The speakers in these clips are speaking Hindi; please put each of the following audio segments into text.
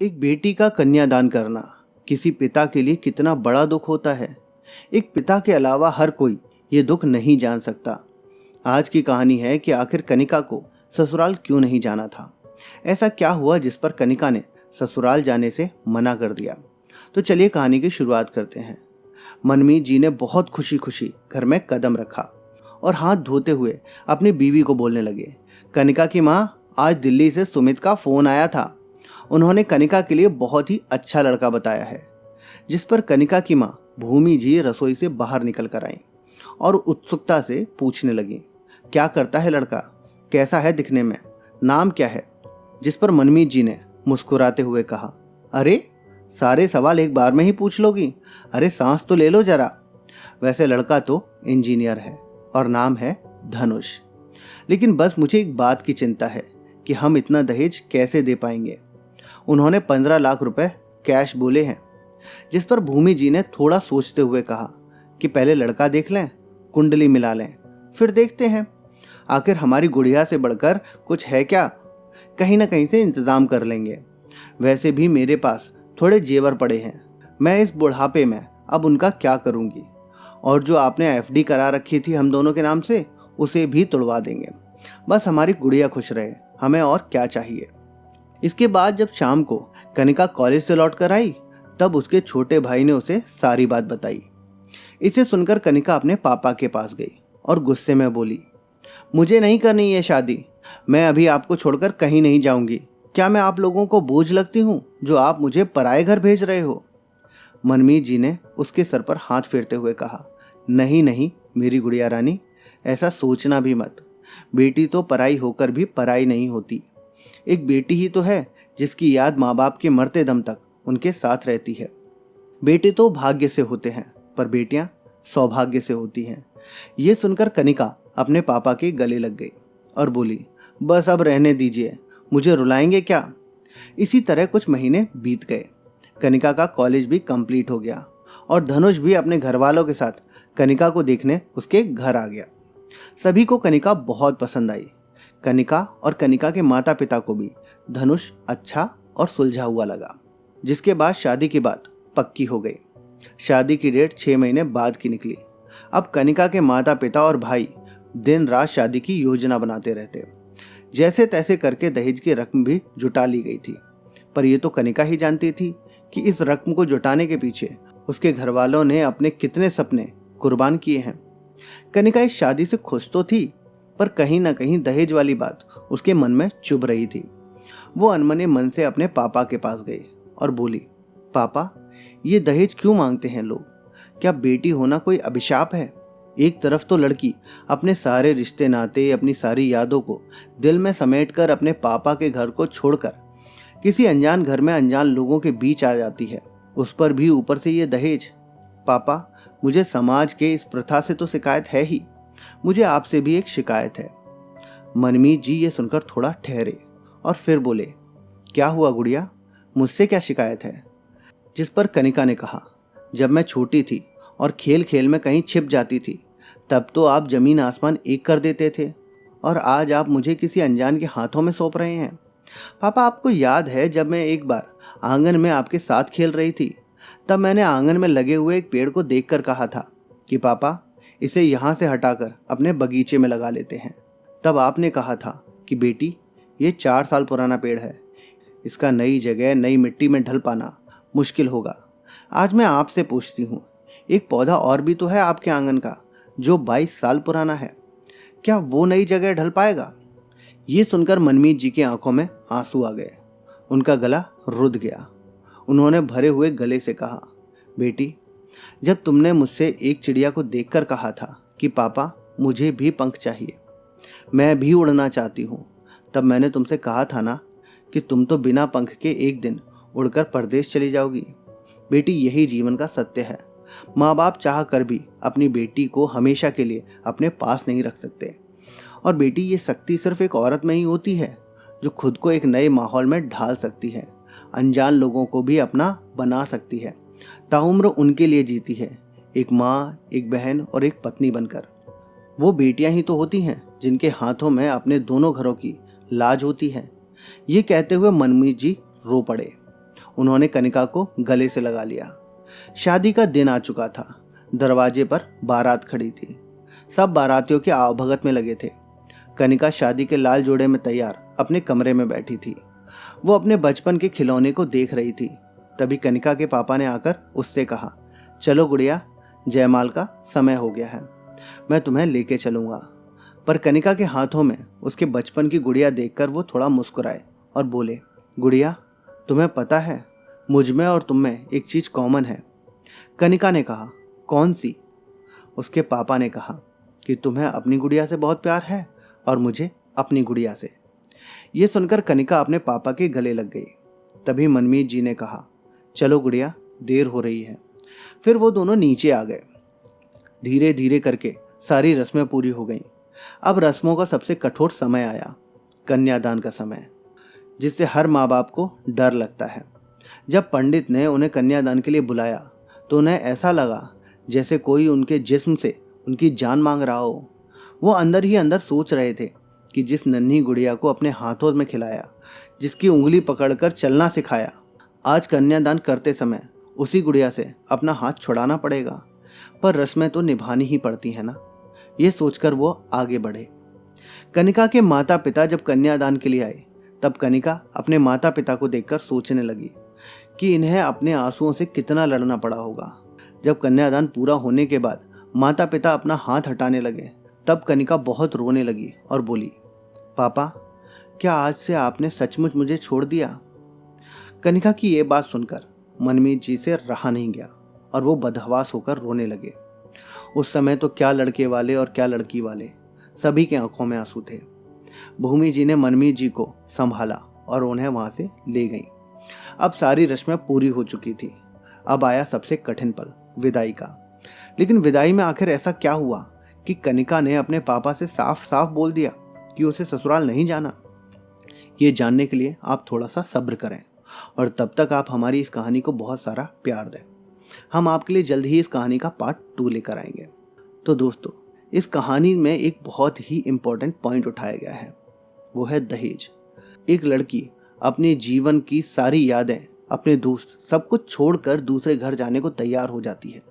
एक बेटी का कन्यादान करना किसी पिता के लिए कितना बड़ा दुख होता है। एक पिता के अलावा हर कोई ये दुख नहीं जान सकता। आज की कहानी है कि आखिर कनिका को ससुराल क्यों नहीं जाना था। ऐसा क्या हुआ जिस पर कनिका ने ससुराल जाने से मना कर दिया। तो चलिए कहानी की शुरुआत करते हैं। मनमीत जी ने बहुत खुशी खुशी घर में कदम रखा और हाथ धोते हुए अपनी बीवी को बोलने लगे, कनिका की माँ, आज दिल्ली से सुमित का फ़ोन आया था। उन्होंने कनिका के लिए बहुत ही अच्छा लड़का बताया है। जिस पर कनिका की माँ भूमि जी रसोई से बाहर निकल कर आईं और उत्सुकता से पूछने लगी, क्या करता है लड़का, कैसा है दिखने में, नाम क्या है। जिस पर मनमीत जी ने मुस्कुराते हुए कहा, अरे सारे सवाल एक बार में ही पूछ लोगी, अरे सांस तो ले लो जरा। वैसे लड़का तो इंजीनियर है और नाम है धनुष, लेकिन बस मुझे एक बात की चिंता है कि हम इतना दहेज कैसे दे पाएंगे। उन्होंने 15 लाख रुपए कैश बोले हैं। जिस पर भूमि जी ने थोड़ा सोचते हुए कहा कि पहले लड़का देख लें, कुंडली मिला लें, फिर देखते हैं। आखिर हमारी गुड़िया से बढ़कर कुछ है क्या, कहीं ना कहीं से इंतजाम कर लेंगे। वैसे भी मेरे पास थोड़े जेवर पड़े हैं, मैं इस बुढ़ापे में अब उनका क्या करूंगी। और जो आपने एफडी करा रखी थी हम दोनों के नाम से, उसे भी तोड़वा देंगे। बस हमारी गुड़िया खुश रहे, हमें और क्या चाहिए। इसके बाद जब शाम को कनिका कॉलेज से लौट कर आई, तब उसके छोटे भाई ने उसे सारी बात बताई। इसे सुनकर कनिका अपने पापा के पास गई और गुस्से में बोली, मुझे नहीं करनी ये शादी, मैं अभी आपको छोड़कर कहीं नहीं जाऊंगी। क्या मैं आप लोगों को बोझ लगती हूँ जो आप मुझे पराए घर भेज रहे हो। मनमीत जी ने उसके सर पर हाथ फेरते हुए कहा, नहीं नहीं मेरी गुड़िया रानी, ऐसा सोचना भी मत। बेटी तो पराई होकर भी पराई नहीं होती। एक बेटी ही तो है जिसकी याद माँ बाप के मरते दम तक उनके साथ रहती है। बेटे तो भाग्य से होते हैं, पर बेटियां सौभाग्य से होती हैं। ये सुनकर कनिका अपने पापा के गले लग गई और बोली, बस अब रहने दीजिए, मुझे रुलाएंगे क्या। इसी तरह कुछ महीने बीत गए। कनिका का कॉलेज भी कंप्लीट हो गया और धनुष भी अपने घर वालों के साथ कनिका को देखने उसके घर आ गया। सभी को कनिका बहुत पसंद आई। कनिका और कनिका के माता पिता को भी धनुष अच्छा और सुलझा हुआ लगा। जिसके बाद शादी की बात पक्की हो गई। शादी की डेट 6 महीने बाद की निकली। अब कनिका के माता पिता और भाई दिन रात शादी की योजना बनाते रहते। जैसे तैसे करके दहेज की रकम भी जुटा ली गई थी, पर यह तो कनिका ही जानती थी कि इस रकम को जुटाने के पीछे उसके घर वालों ने अपने कितने सपने कुर्बान किए हैं। कनिका इस शादी से खुश तो थी, पर कहीं ना कहीं दहेज वाली बात उसके मन में चुभ रही थी। वो अनमने मन से अपने पापा के पास गई और बोली, पापा ये दहेज क्यों मांगते हैं लोग, क्या बेटी होना कोई अभिशाप है। एक तरफ तो लड़की अपने सारे रिश्ते नाते, अपनी सारी यादों को दिल में समेटकर अपने पापा के घर को छोड़कर किसी अनजान घर में अनजान लोगों के बीच आ जाती है, उस पर भी ऊपर से ये दहेज। पापा मुझे समाज के इस प्रथा से तो शिकायत है ही, मुझे आपसे भी एक शिकायत है। मनमीत जी ये सुनकर थोड़ा ठहरे और फिर बोले, क्या हुआ गुड़िया, मुझसे क्या शिकायत है। जिस पर कनिका ने कहा, जब मैं छोटी थी और खेल खेल में कहीं छिप जाती थी, तब तो आप जमीन आसमान एक कर देते थे, और आज आप मुझे किसी अनजान के हाथों में सौंप रहे हैं। पापा आपको याद है जब मैं एक बार आंगन में आपके साथ खेल रही थी, तब मैंने आंगन में लगे हुए एक पेड़ को देखकर कहा था कि पापा इसे यहाँ से हटाकर अपने बगीचे में लगा लेते हैं। तब आपने कहा था कि बेटी ये 4 साल पुराना पेड़ है, इसका नई जगह नई मिट्टी में ढल पाना मुश्किल होगा। आज मैं आपसे पूछती हूँ, एक पौधा और भी तो है आपके आंगन का जो 22 साल पुराना है, क्या वो नई जगह ढल पाएगा। ये सुनकर मनमीत जी की आंखों में आंसू आ गए, उनका गला रुध गया। उन्होंने भरे हुए गले से कहा, बेटी जब तुमने मुझसे एक चिड़िया को देखकर कहा था कि पापा मुझे भी पंख चाहिए, मैं भी उड़ना चाहती हूँ, तब मैंने तुमसे कहा था ना कि तुम तो बिना पंख के एक दिन उड़कर परदेश चली जाओगी। बेटी यही जीवन का सत्य है। माँ बाप चाह कर भी अपनी बेटी को हमेशा के लिए अपने पास नहीं रख सकते। और बेटी ये शक्ति सिर्फ एक औरत में ही होती है जो खुद को एक नए माहौल में ढाल सकती है, अनजान लोगों को भी अपना बना सकती है, ताउम्र उनके लिए जीती है, एक माँ, एक बहन और एक पत्नी बनकर। वो बेटियां ही तो होती हैं जिनके हाथों में अपने दोनों घरों की लाज होती है। ये कहते हुए मनमीत जी रो पड़े। उन्होंने कनिका को गले से लगा लिया। शादी का दिन आ चुका था। दरवाजे पर बारात खड़ी थी। सब बारातियों के आवभगत में लगे थे। कनिका शादी के लाल जोड़े में तैयार अपने कमरे में बैठी थी। वो अपने बचपन के खिलौने को देख रही थी। तभी कनिका के पापा ने आकर उससे कहा, चलो गुड़िया, जयमाल का समय हो गया है, मैं तुम्हें लेके चलूंगा। पर कनिका के हाथों में उसके बचपन की गुड़िया देखकर वो थोड़ा मुस्कुराए और बोले, गुड़िया, तुम्हें पता है मुझ में और तुम में एक चीज कॉमन है। कनिका ने कहा, कौन सी? उसके पापा ने कहा कि तुम्हें अपनी गुड़िया से बहुत प्यार है और मुझे अपनी गुड़िया से। ये सुनकर कनिका अपने पापा के गले लग गई। तभी मनमीत जी ने कहा, चलो गुड़िया, देर हो रही है। फिर वो दोनों नीचे आ गए। धीरे धीरे करके सारी रस्में पूरी हो गईं। अब रस्मों का सबसे कठोर समय आया, कन्यादान का समय, जिससे हर माँ बाप को डर लगता है। जब पंडित ने उन्हें कन्यादान के लिए बुलाया तो उन्हें ऐसा लगा जैसे कोई उनके जिस्म से उनकी जान मांग रहा हो। वो अंदर ही अंदर सोच रहे थे कि जिस नन्ही गुड़िया को अपने हाथों में खिलाया, जिसकी उंगली पकड़कर चलना सिखाया, आज कन्यादान करते समय उसी गुड़िया से अपना हाथ छुड़ाना पड़ेगा। पर रस्में तो निभानी ही पड़ती है ना। ये सोचकर वो आगे बढ़े। कनिका के माता पिता जब कन्यादान के लिए आए तब कनिका अपने माता पिता को देखकर सोचने लगी कि इन्हें अपने आंसुओं से कितना लड़ना पड़ा होगा। जब कन्यादान पूरा होने के बाद माता पिता अपना हाथ हटाने लगे तब कनिका बहुत रोने लगी और बोली, पापा, क्या आज से आपने सचमुच मुझे छोड़ दिया? कनिका की ये बात सुनकर मनमीत जी से रहा नहीं गया और वो बदहवास होकर रोने लगे। उस समय तो क्या लड़के वाले और क्या लड़की वाले, सभी के आंखों में आंसू थे। भूमि जी ने मनमीत जी को संभाला और उन्हें वहां से ले गई। अब सारी रस्में पूरी हो चुकी थी। अब आया सबसे कठिन पल, विदाई का। लेकिन विदाई में आखिर ऐसा क्या हुआ कि कनिका ने अपने पापा से साफ साफ बोल दिया कि उसे ससुराल नहीं जाना? ये जानने के लिए आप थोड़ा सा सब्र करें और तब तक आप हमारी इस कहानी को बहुत सारा प्यार दें। हम आपके लिए जल्द ही इस कहानी का पार्ट 2 लेकर आएंगे। तो दोस्तों, इस कहानी में एक बहुत ही इम्पोर्टेंट पॉइंट उठाया गया है, वो है दहेज। एक लड़की अपने जीवन की सारी यादें, अपने दोस्त, सब कुछ छोड़कर दूसरे घर जाने को तैयार हो जाती है।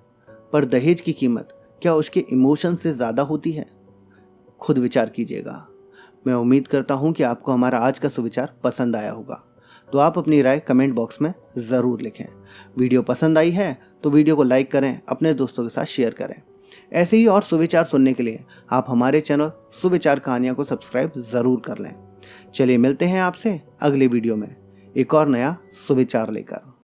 पर दहेज की कीमत क्या उसके इमोशन से ज़्यादा होती है? खुद विचार कीजिएगा। मैं उम्मीद करता हूँ कि आपको हमारा आज का सुविचार पसंद आया होगा। तो आप अपनी राय कमेंट बॉक्स में ज़रूर लिखें। वीडियो पसंद आई है तो वीडियो को लाइक करें, अपने दोस्तों के साथ शेयर करें। ऐसे ही और सुविचार सुनने के लिए आप हमारे चैनल सुविचार कहानियाँ को सब्सक्राइब ज़रूर कर लें। चलिए मिलते हैं आपसे अगले वीडियो में एक और नया सुविचार लेकर।